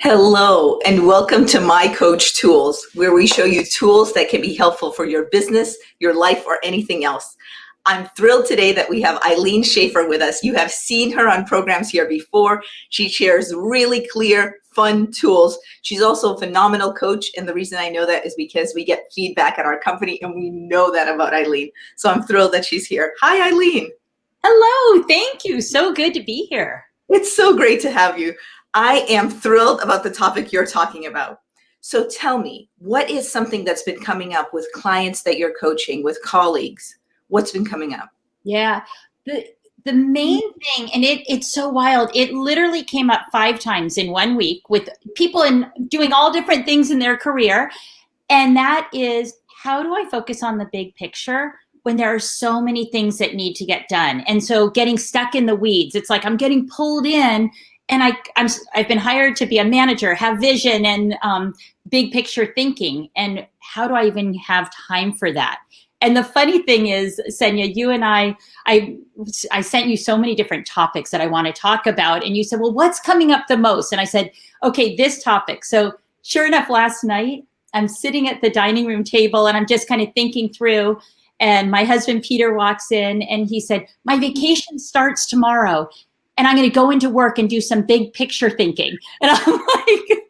Hello, and welcome to My Coach Tools, where we show you tools that can be helpful for your business, your life, or anything else. I'm thrilled today that we have Ilene Schaffer with us. You have seen her on programs here before. She shares really clear, fun tools. She's also a phenomenal coach, and the reason I know that is because we get feedback at our company, and we know that about Ilene. So I'm thrilled that she's here. Hi, Ilene. Hello, thank you. So good to be here. It's so great to have you. I am thrilled about the topic you're talking about. So tell me, what is something that's been coming up with clients that you're coaching, with colleagues? What's been coming up? Yeah, the the main thing, and it's so wild. It literally came up 5 times in one week with people in doing all different things in their career, and that is how do I focus on the big picture when there are so many things that need to get done? And so getting stuck in the weeds, it's like I'm getting pulled in, and I've been hired to be a manager, have vision and big picture thinking, and how do I even have time for that? And the funny thing is, Senya, you and I sent you so many different topics that I want to talk about, and you said, "Well, what's coming up the most?" And I said, "Okay, this topic." So sure enough, last night I'm sitting at the dining room table and I'm just kind of thinking through. And my husband, Peter, walks in and he said, "My vacation starts tomorrow and I'm going to go into work and do some big picture thinking." And I'm like,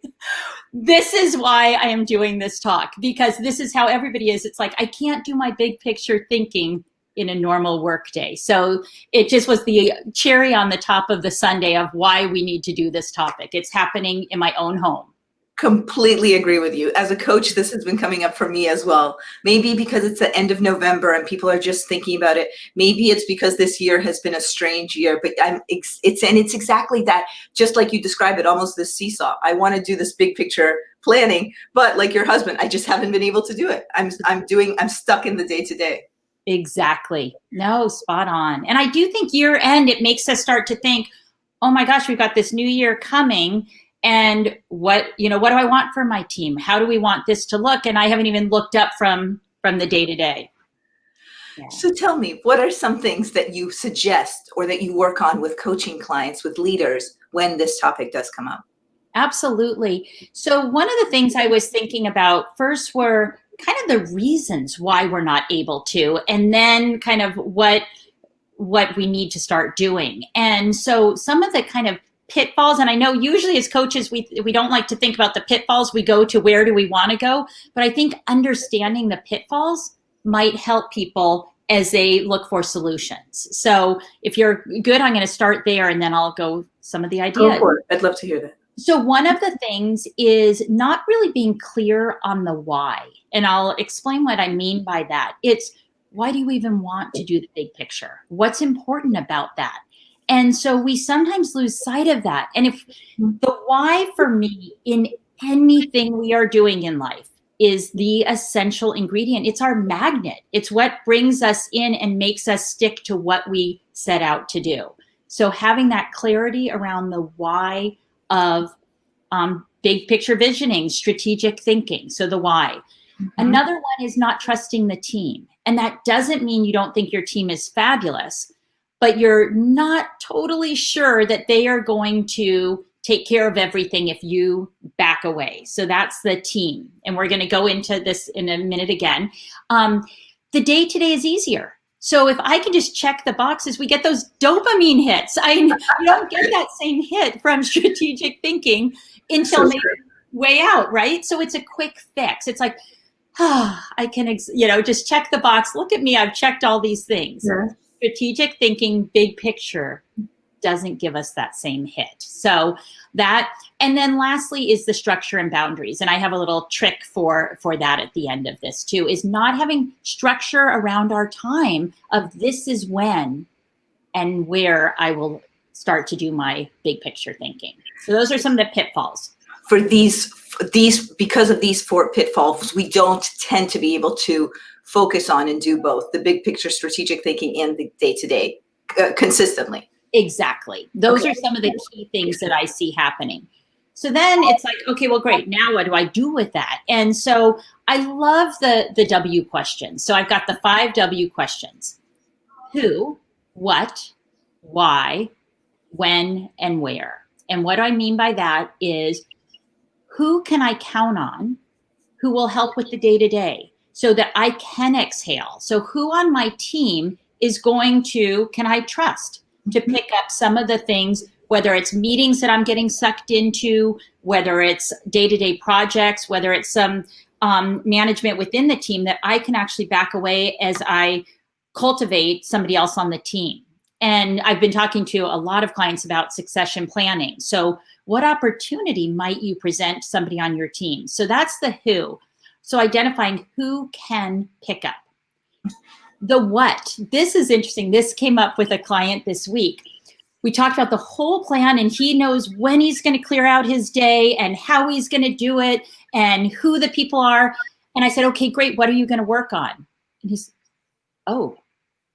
this is why I am doing this talk, because this is how everybody is. It's like, I can't do my big picture thinking in a normal work day. So it just was the cherry on the top of the sundae of why we need to do this topic. It's happening in my own home. Completely agree with you. As a coach, this has been coming up for me as well. Maybe because it's the end of November and people are just thinking about it. Maybe it's because this year has been a strange year, but it's exactly that, just like you describe it, almost this seesaw. I want to do this big picture planning, but like your husband, I just haven't been able to do it. I'm stuck in the day to day. Exactly. No, spot on. And I do think year end, it makes us start to think, oh my gosh, we've got this new year coming. And what do I want for my team? How do we want this to look? And I haven't even looked up from the day to day. Yeah. So tell me, what are some things that you suggest or that you work on with coaching clients, with leaders, when this topic does come up? Absolutely. So one of the things I was thinking about first were kind of the reasons why we're not able to, and then kind of what we need to start doing. And so some of the kind of pitfalls, and I know usually as coaches we don't like to think about the pitfalls, we go to where do we want to go, but I think understanding the pitfalls might help people as they look for solutions. So if you're good, I'm going to start there and then I'll go some of the ideas. Go for it. I'd love to hear that. So one of the things is not really being clear on the why. And I'll explain what I mean by that. It's why do you even want to do the big picture? What's important about that? And so we sometimes lose sight of that. And if the why for me in anything we are doing in life is the essential ingredient, it's our magnet. It's what brings us in and makes us stick to what we set out to do. So having that clarity around the why of big picture visioning, strategic thinking. So the why. Mm-hmm. Another one is not trusting the team. And that doesn't mean you don't think your team is fabulous, but you're not totally sure that they are going to take care of everything if you back away. So that's the team. And we're going to go into this in a minute again. The day-to-day is easier. So if I can just check the boxes, we get those dopamine hits. You don't get that same hit from strategic thinking until maybe way out, right? So it's a quick fix. It's like, I can, just check the box. Look at me. I've checked all these things. Yeah. Strategic thinking, big picture doesn't give us that same hit. So that, and then lastly is the structure and boundaries. And I have a little trick for that at the end of this too, is not having structure around our time of this is when and where I will start to do my big picture thinking. So those are some of the pitfalls. For these, because of these 4 pitfalls, we don't tend to be able to focus on and do both the big picture strategic thinking and the day-to-day consistently. Exactly. Those are some of the key things that I see happening. So then it's like, okay, well, great. Now what do I do with that? And so I love the W questions. So I've got the 5 W questions: who, what, why, when, and where. And what I mean by that is who can I count on who will help with the day-to-day so that I can exhale? So who on my team is going to, can I trust to pick up some of the things, whether it's meetings that I'm getting sucked into, whether it's day-to-day projects, whether it's some management within the team, that I can actually back away as I cultivate somebody else on the team. And I've been talking to a lot of clients about succession planning. So what opportunity might you present to somebody on your team? So that's the who. So identifying who can pick up. The what. This is interesting. This came up with a client this week. We talked about the whole plan, and he knows when he's going to clear out his day and how he's going to do it and who the people are. And I said, okay, great. What are you going to work on? And he's, oh,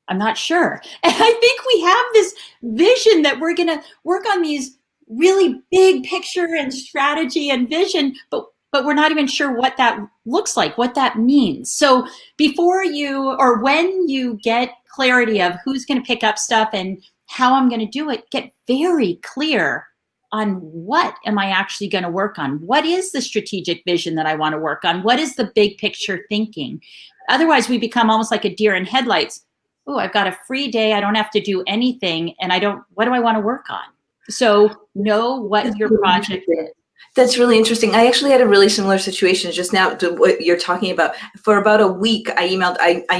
I'm not sure. And I think we have this vision that we're going to work on these really big picture and strategy and vision, but we're not even sure what that looks like, what that means. So before you, or when you get clarity of who's going to pick up stuff and how I'm going to do it, get very clear on what am I actually going to work on? What is the strategic vision that I want to work on? What is the big picture thinking? Otherwise, we become almost like a deer in headlights. Oh, I've got a free day. I don't have to do anything. And what do I want to work on? So know what your project is. That's really interesting. I actually had a really similar situation just now to what you're talking about. For about a week, I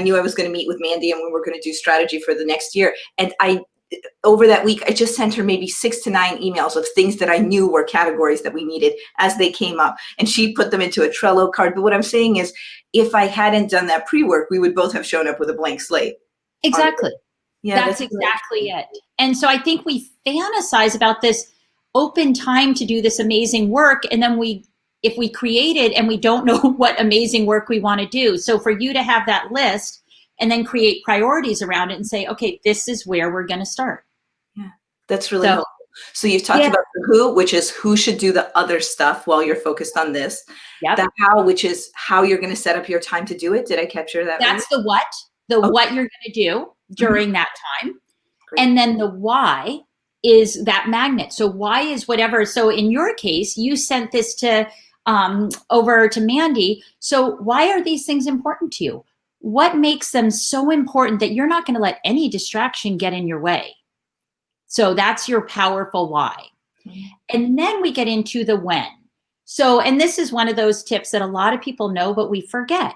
knew I was going to meet with Mandy and we were going to do strategy for the next year. And over that week, I just sent her maybe 6 to 9 emails of things that I knew were categories that we needed as they came up. And she put them into a Trello card. But what I'm saying is, if I hadn't done that pre-work, we would both have shown up with a blank slate. Exactly. Yeah, that's exactly it. And so I think we fantasize about this open time to do this amazing work. And then if we create it and we don't know what amazing work we want to do. So for you to have that list and then create priorities around it and say, okay, this is where we're going to start. Yeah, that's really helpful. So you've talked about the who, which is who should do the other stuff while you're focused on this. Yep. The how, which is how you're going to set up your time to do it. Did I capture that? That's right? What you're going to do during that time. Great. And then the why is that magnet. So why is whatever. So in your case, you sent this to over to Mandy. So why are these things important to you? What makes them so important that you're not going to let any distraction get in your way? So that's your powerful why. Mm-hmm. And then we get into the when. So, and this is one of those tips that a lot of people know, but we forget.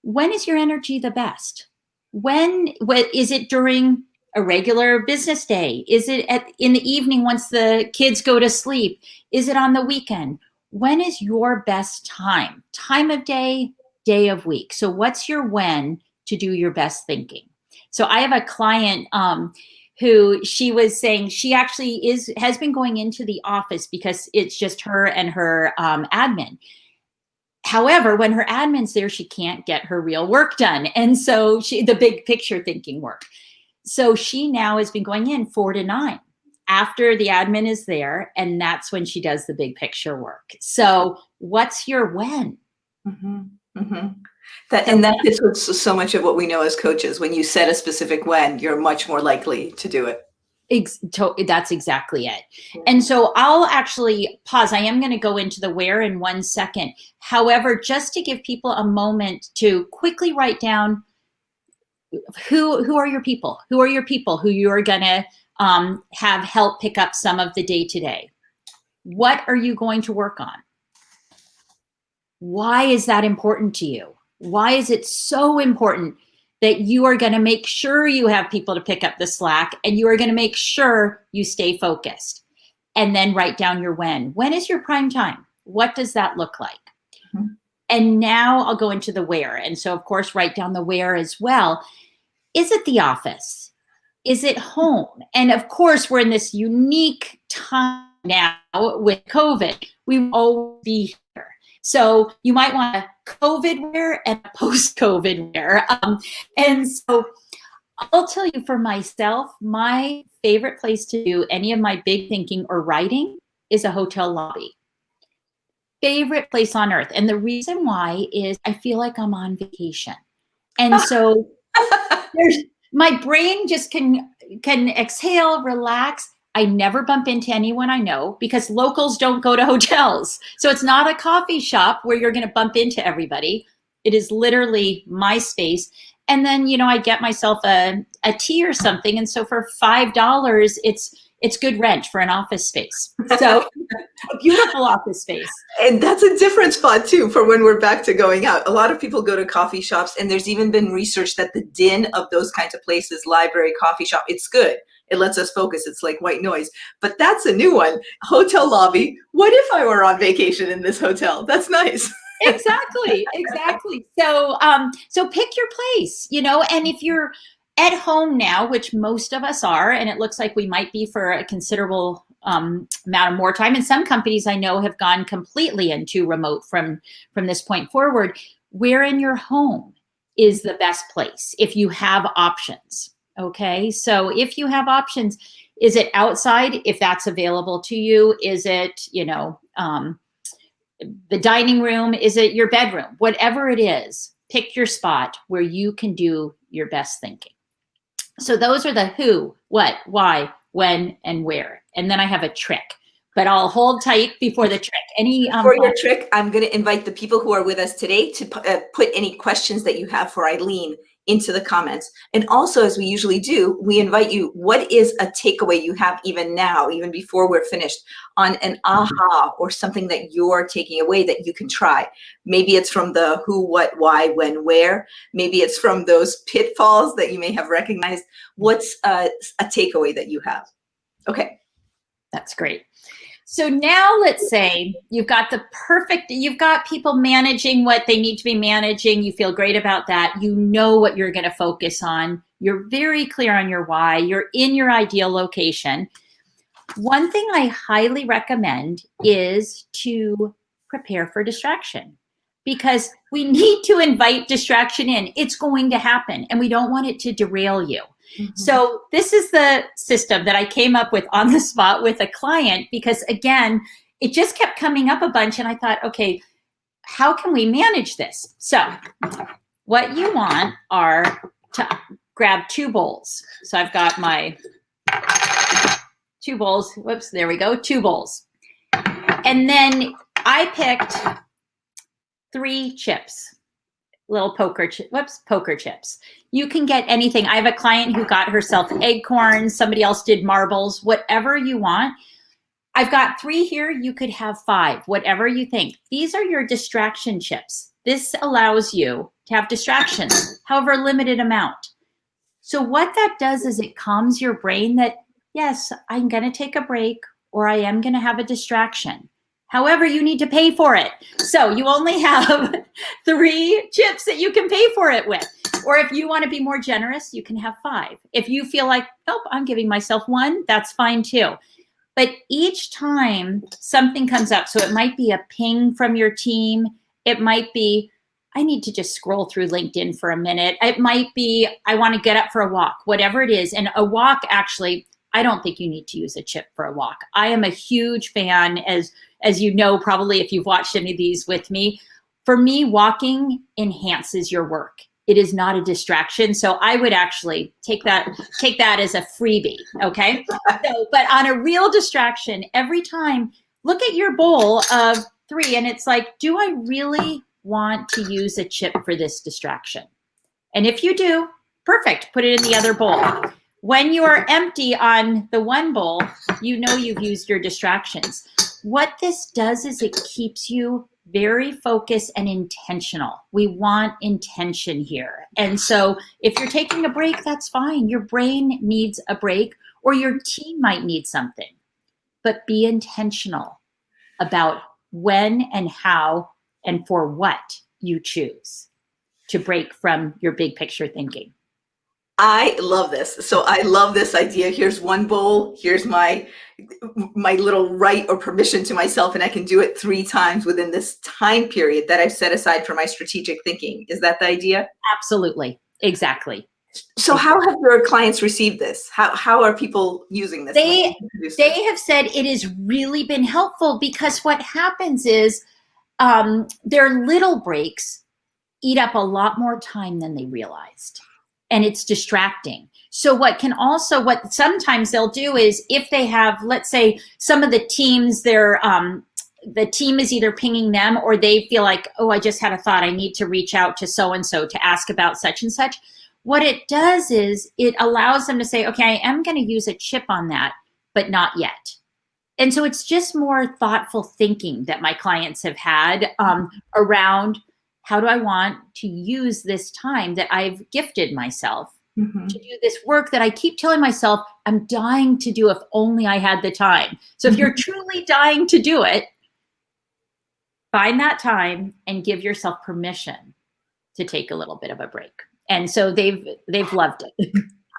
When is your energy the best? What is it during a regular business day? Is it in the evening once the kids go to sleep? Is it on the weekend? When is your best time? Time of day, day of week. So what's your when to do your best thinking? So I have a client who she was saying she actually has been going into the office because it's just her and her admin. However, when her admin's there, she can't get her real work done. And so the big picture thinking work. So she now has been going in 4 to 9 after the admin is there. And that's when she does the big picture work. So what's your when? Mm-hmm. Mm-hmm. That fits with so much of what we know as coaches. When you set a specific when, you're much more likely to do it. That's exactly it. And so I'll actually pause. I am going to go into the where in 1 second. However, just to give people a moment to quickly write down who are your people? Who are your people who you're going to have help pick up some of the day-to-day? What are you going to work on? Why is that important to you? Why is it so important that you are going to make sure you have people to pick up the slack and you are going to make sure you stay focused? And then write down your when. When is your prime time? What does that look like? Mm-hmm. And now I'll go into the where. And so, of course, write down the where as well. Is it the office? Is it home? And of course, we're in this unique time now with COVID. We will always be here. So you might want a COVID wear and a post-COVID wear. And so I'll tell you, for myself, my favorite place to do any of my big thinking or writing is a hotel lobby. Favorite place on earth. And the reason why is I feel like I'm on vacation. And so my brain just can exhale, relax. I never bump into anyone I know because locals don't go to hotels. So it's not a coffee shop where you're going to bump into everybody. It is literally my space. And then, I get myself a tea or something. And so for $5, it's good rent for an office space. So a beautiful office space. And that's a different spot too for when we're back to going out. A lot of people go to coffee shops, and there's even been research that the din of those kinds of places, library, coffee shop, it's good. It lets us focus. It's like white noise. But that's a new one. Hotel lobby. What if I were on vacation in this hotel? That's nice. Exactly. So pick your place, and if you're at home now, which most of us are, and it looks like we might be for a considerable amount of more time. And some companies I know have gone completely into remote from this point forward. Where in your home is the best place if you have options? Okay, so if you have options, is it outside if that's available to you? Is it, the dining room? Is it your bedroom? Whatever it is, pick your spot where you can do your best thinking. So those are the who, what, why, when, and where. And then I have a trick, but I'll hold tight before the trick. For your trick, I'm going to invite the people who are with us today to put any questions that you have for Ilene into the comments. And also, as we usually do, we invite you, what is a takeaway you have even now, even before we're finished, on an aha or something that you're taking away that you can try? Maybe it's from the who, what, why, when, where. Maybe it's from those pitfalls that you may have recognized. What's a takeaway that you have? Okay. That's great. So now let's say you've got people managing what they need to be managing. You feel great about that. You know what you're going to focus on. You're very clear on your why. You're in your ideal location. One thing I highly recommend is to prepare for distraction, because we need to invite distraction in. It's going to happen, and we don't want it to derail you. Mm-hmm. So this is the system that I came up with on the spot with a client, because again, it just kept coming up a bunch, and I thought, okay, how can we manage this? So what you want are to grab 2 bowls. So I've got my 2 bowls. Whoops, there we go, 2 bowls. And then I picked 3 chips. Little poker chips. You can get anything. I have a client who got herself acorns. Somebody else did marbles, whatever you want. I've got 3 here. You could have 5, whatever you think. These are your distraction chips. This allows you to have distractions, however limited amount. So what that does is it calms your brain that, yes, I'm going to take a break, or I am going to have a distraction. However, you need to pay for it. So you only have 3 chips that you can pay for it with. Or if you want to be more generous, you can have 5. If you feel like, nope, I'm giving myself 1, that's fine too. But each time something comes up, so it might be a ping from your team. It might be, I need to just scroll through LinkedIn for a minute. It might be, I want to get up for a walk, whatever it is. And a walk, actually, I don't think you need to use a chip for a walk. I am a huge fan, as you know, probably if you've watched any of these with me. For me, walking enhances your work. It is not a distraction. So I would actually take that as a freebie, okay? So, but on a real distraction, every time, look at your bowl of 3, and it's like, do I really want to use a chip for this distraction? And if you do, perfect, put it in the other bowl. When you are empty on the one bowl, you know you've used your distractions. What this does is it keeps you very focused and intentional. We want intention here. And so if you're taking a break, that's fine. Your brain needs a break, or your team might need something. But be intentional about when and how and for what you choose to break from your big picture thinking. I love this. So I love this idea. Here's 1 bowl. Here's my little right or permission to myself, and I can do it 3 times within this time period that I've set aside for my strategic thinking. Is that the idea? Absolutely. Exactly. So how have your clients received this? How are people using this? They have said it has really been helpful, because what happens is their little breaks eat up a lot more time than they realized. and it's distracting. So what sometimes they'll do is, if they have, let's say some of the teams, the team is either pinging them, or they feel like, oh, I just had a thought, I need to reach out to so-and-so to ask about such and such. What it does is it allows them to say, okay, I am going to use a chip on that, but not yet. And so it's just more thoughtful thinking that my clients have had around, how do I want to use this time that I've gifted myself to do this work that I keep telling myself I'm dying to do, if only I had the time. So if you're truly dying to do it, find that time and give yourself permission to take a little bit of a break. And so they've loved it.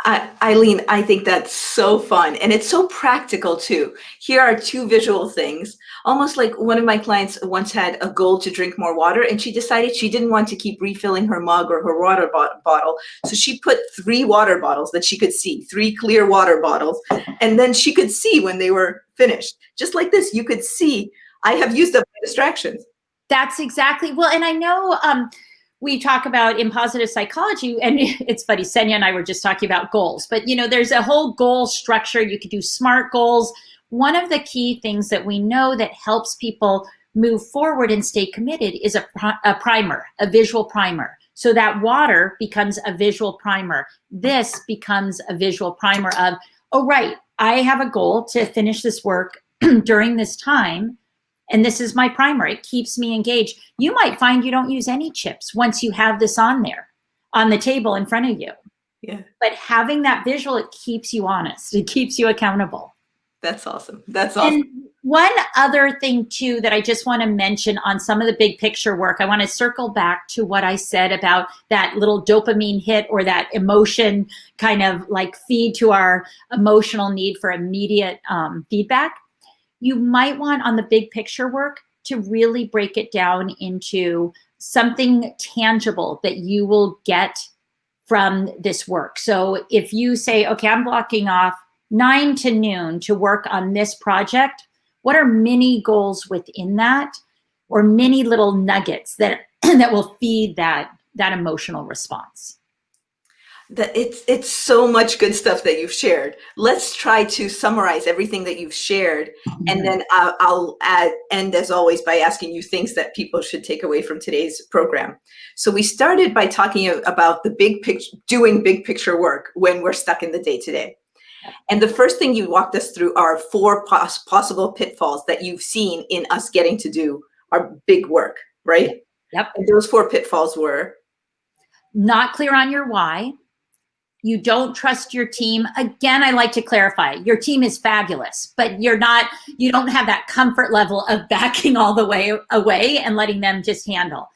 Ilene, I think that's so fun, and it's so practical too. Here are two visual things, almost like one of my clients once had a goal to drink more water, and she decided she didn't want to keep refilling her mug or her water bottle. So she put 3 water bottles that she could see, 3 clear water bottles, and then she could see when they were finished. Just like this, you could see, I have used up my distractions. That's exactly, well, and I know we talk about in positive psychology, and it's funny, Senya and I were just talking about goals, but there's a whole goal structure. You could do SMART goals. One of the key things that we know that helps people move forward and stay committed is a primer, a visual primer. So that water becomes a visual primer. This becomes a visual primer of, oh, right, I have a goal to finish this work during this time. And this is my primer. It keeps me engaged. You might find you don't use any chips once you have this on there, on the table in front of you. Yeah. But having that visual, it keeps you honest. It keeps you accountable. That's awesome. That's awesome. And one other thing too that I just want to mention on some of the big picture work, I want to circle back to what I said about that little dopamine hit, or that emotion kind of like feed to our emotional need for immediate feedback. You might want, on the big picture work, to really break it down into something tangible that you will get from this work. So if you say, okay, I'm blocking off 9 to noon to work on this project, what are mini goals within that, or mini little nuggets that that will feed that emotional response? It's so much good stuff that you've shared. Let's try to summarize everything that you've shared, and then I'll end as always by asking you things that people should take away from today's program. So we started by talking about the big picture, doing big picture work when we're stuck in the day-to-day. And the first thing you walked us through are 4 possible pitfalls that you've seen in us getting to do our big work, right? Yep. And those 4 pitfalls were: not clear on your why. You don't trust your team. Again, I like to clarify, your team is fabulous, but you don't have that comfort level of backing all the way away and letting them just handle.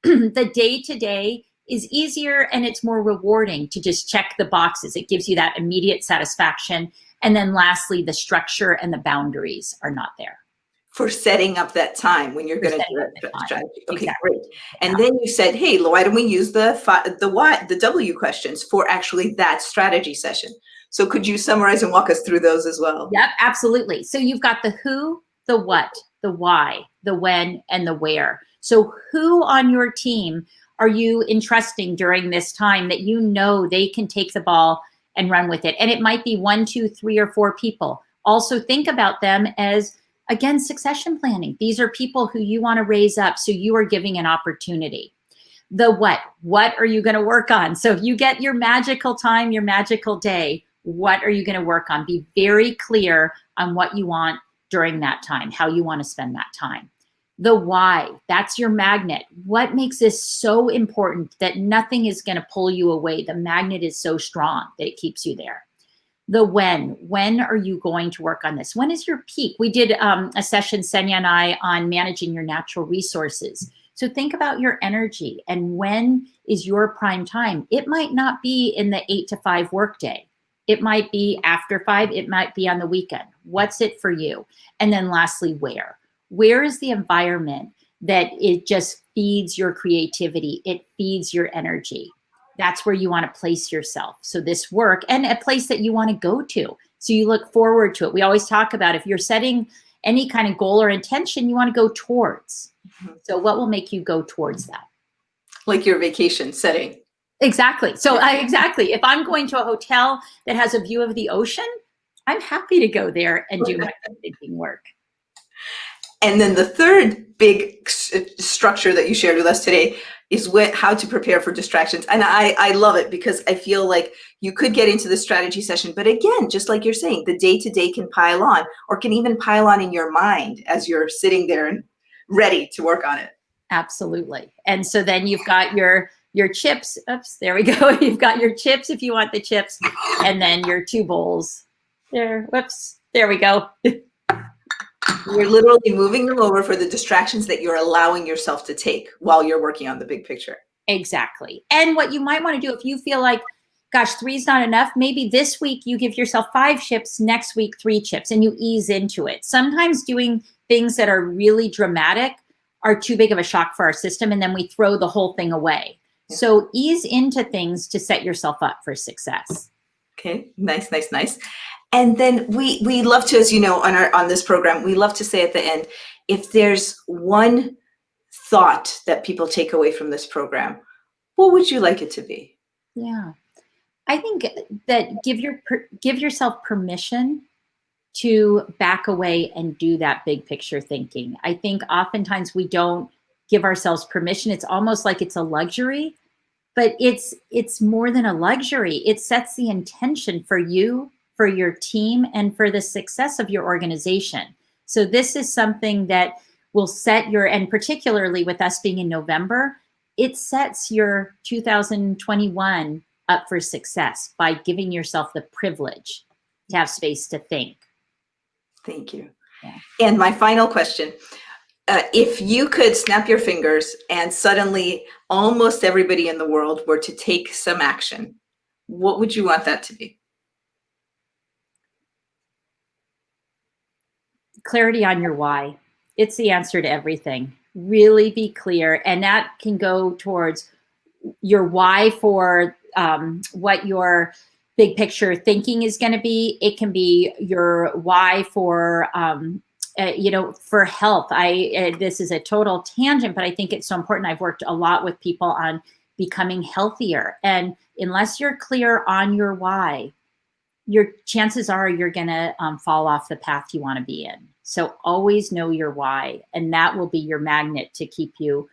The day-to-day is easier, and it's more rewarding to just check the boxes. It gives you that immediate satisfaction. And then lastly, the structure and the boundaries are not there. For setting up that time when you're going to do that strategy. Okay, exactly. Great. And then you said, hey, why don't we use the W questions for actually that strategy session? So could you summarize and walk us through those as well? Yep, absolutely. So you've got the who, the what, the why, the when, and the where. So who on your team are you entrusting during this time that you know they can take the ball and run with it? And it might be 1, 2, 3, or 4 people. Also think about them as, again, succession planning. These are people who you want to raise up, so you are giving an opportunity. The what are you going to work on? So if you get your magical time, your magical day, what are you going to work on? Be very clear on what you want during that time, how you want to spend that time. The why, that's your magnet. What makes this so important that nothing is going to pull you away? The magnet is so strong that it keeps you there. The when are you going to work on this? When is your peak? We did a session, Senya and I, on managing your natural resources. So think about your energy and when is your prime time. It might not be in the 8 to 5 workday. It might be after 5. It might be on the weekend. What's it for you? And then lastly, where? Where is the environment that it just feeds your creativity? It feeds your energy. That's where you want to place yourself. So this work, and a place that you want to go to. So you look forward to it. We always talk about, if you're setting any kind of goal or intention, you want to go towards. So what will make you go towards that? Like your vacation setting. Exactly. So exactly. If I'm going to a hotel that has a view of the ocean, I'm happy to go there and do my thinking work. And then the third big structure that you shared with us today is how to prepare for distractions. And I love it because I feel like you could get into the strategy session, but again, just like you're saying, the day-to-day can pile on, or can even pile on in your mind as you're sitting there and ready to work on it. Absolutely. And so then you've got your chips. Oops, there we go. You've got your chips if you want the chips, and then your 2 bowls. There. Whoops. There we go. You're literally moving them over for the distractions that you're allowing yourself to take while you're working on the big picture. Exactly. And what you might want to do if you feel like, gosh, 3 is not enough, maybe this week you give yourself 5 chips, next week 3 chips, and you ease into it. Sometimes doing things that are really dramatic are too big of a shock for our system, and then we throw the whole thing away. Yeah. So ease into things to set yourself up for success. Okay, nice, nice, nice. And then we love to, as you know, on this program, we love to say at the end, if there's one thought that people take away from this program, what would you like it to be? Yeah, I think that give yourself permission to back away and do that big picture thinking. I think oftentimes we don't give ourselves permission. It's almost like it's a luxury, but it's more than a luxury. It sets the intention for you, for your team, and for the success of your organization. So this is something that will set your, and particularly with us being in November, it sets your 2021 up for success by giving yourself the privilege to have space to think. Thank you. Yeah. And my final question, if you could snap your fingers and suddenly almost everybody in the world were to take some action, what would you want that to be? Clarity on your why. It's the answer to everything. Really be clear. And that can go towards your why for what your big picture thinking is going to be. It can be your why for, for health. This is a total tangent, but I think it's so important. I've worked a lot with people on becoming healthier. And unless you're clear on your why, your chances are you're going to fall off the path you want to be in. So always know your why, and that will be your magnet to keep you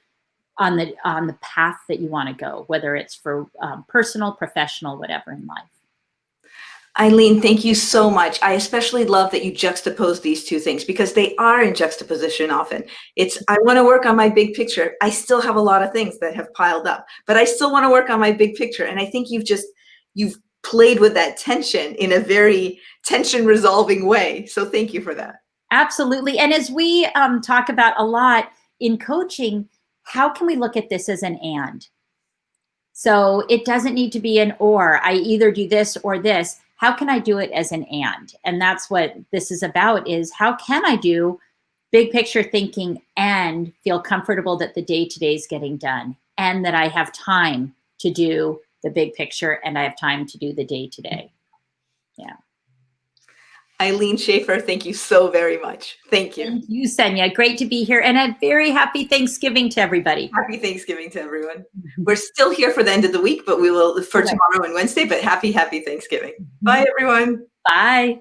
on the path that you want to go, whether it's for personal, professional, whatever in life. Ilene, thank you so much. I especially love that you juxtapose these two things because they are in juxtaposition often. It's, I want to work on my big picture. I still have a lot of things that have piled up, but I still want to work on my big picture. And I think you've played with that tension in a very tension resolving way. So thank you for that. Absolutely. And as we talk about a lot in coaching, how can we look at this as an and? So it doesn't need to be an or. I either do this or this. How can I do it as an and? And that's what this is about, is how can I do big picture thinking and feel comfortable that the day-to-day is getting done and that I have time to do the big picture and I have time to do the day-to-day. Yeah. Ilene Schaffer, thank you so very much. Thank you. Thank you, Senya. Great to be here, and a very happy Thanksgiving to everybody. Happy Thanksgiving to everyone. We're still here for the end of the week, but we will for tomorrow and Wednesday, but happy Thanksgiving. Bye, everyone. Bye.